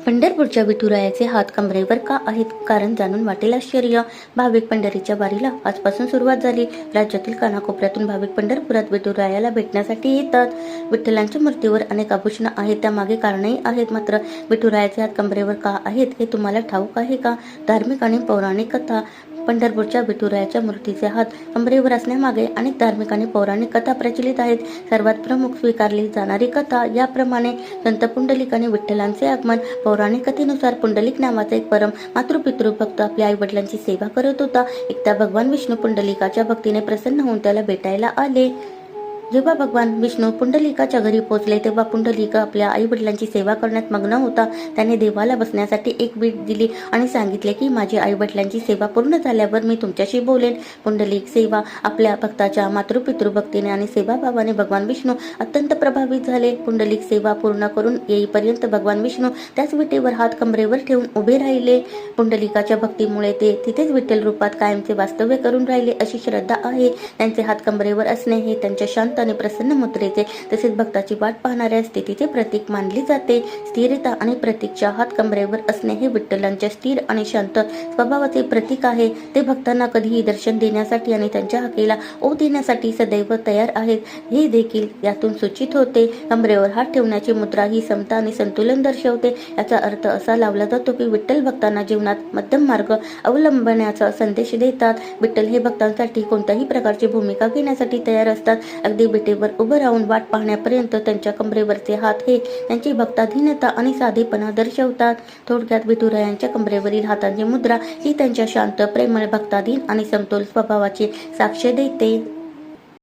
पंढरपूरच्या विठुरायाचे हात कमरेवर का आहेत? कारण जाणून वाटेल आश्चर्य. भाविक पंढरीच्या वारीला आजपासून सुरुवात झाली. राज्यातील कानाकोपऱ्यातून भाविक पंढरपुरात विठुरायाला भेटण्यासाठी येतात. विठ्ठलांच्या मूर्तीवर अनेक आभूषणं आहेत, त्यामागे कारणही आहेत. मात्र विठुरायाचे हात कमरेवर का आहेत हे तुम्हाला ठाऊक आहे का? धार्मिक आणि पौराणिक कथा. पंढरपूरच्या विठुरायाच्या मूर्तीचे हात कमरेवर असण्यामागे अनेक धार्मिक आणि पौराणिक कथा प्रचलित आहेत. सर्वात प्रमुख स्वीकारली जाणारी कथा याप्रमाणे: संत पुंडलिक आणि विठ्ठलांचे आगमन. पौराणिक कथेनुसार पुंडलिक नावाचा एक परम मातृपितृ भक्त आपल्या आई वडिलांची सेवा करत होता. एकदा भगवान विष्णू पुंडलिकाच्या भक्तीने प्रसन्न होऊन त्याला भेटायला आले. जेव्हा भगवान विष्णू पुंडलिकाच्या घरी पोहोचले तेव्हा पुंडलिक आपल्या आई वडिलांची सेवा करण्यात मग्न होता. त्याने देवाला बसण्यासाठी एक वीट दिली आणि सांगितले की माझी आई वडिलांची सेवा पूर्ण झाल्यावर मी तुमच्याशी बोलेन. पुंडलिक सेवा आपल्या भक्ताच्या मातृपितृ भक्तीने आणि सेवाभावाने भगवान विष्णू अत्यंत प्रभावित झाले. पुंडलिक सेवा पूर्ण करून येईपर्यंत भगवान विष्णू त्याच विटेवर हात कमरेवर ठेवून उभे राहिले. पुंडलिकाच्या भक्तीमुळे ते तिथेच विठ्ठल रूपात कायमचे वास्तव्य करून राहिले अशी श्रद्धा आहे. त्यांचे हात कमरेवर असणे हे त्यांच्या शांत आणि प्रसन्न मुद्रेचे तसेच भक्ताची वाट पाहणाऱ्या स्थितीचे प्रतीक मानले जाते. स्थिरता आणि प्रतीक्षा. हात कमरेवर असणे हे विठ्ठलांच्या स्थिर आणि शांत स्वभावाचे प्रतीक आहे. ते भक्तांना कधीही दर्शन देण्यासाठी आणि त्यांच्या हाकेला ओ देण्यासाठी सदैव तयार आहेत हे देखील यातून सूचित होते. कमरेवर हात ठेवण्याची मुद्रा ही समता आणि संतुलन दर्शवते. याचा अर्थ असा लावला जातो की विठ्ठल भक्तांना जीवनात मध्यम मार्ग अवलंबण्याचा संदेश देतात. विठ्ठल हे भक्तांसाठी कोणत्याही प्रकारची भूमिका घेण्यासाठी तयार असतात. अगदी विटेवर उभं राहून वाट पाहण्यापर्यंत त्यांच्या कमरेवरचे हात हे त्यांची भक्ताधीनता आणि साधेपणा दर्शवतात. थोडक्यात विठुरायांच्या कमरेवरील हातांची मुद्रा ही त्यांच्या शांत, प्रेमळ, भक्ताधीन आणि समतोल स्वभावाची साक्ष देते.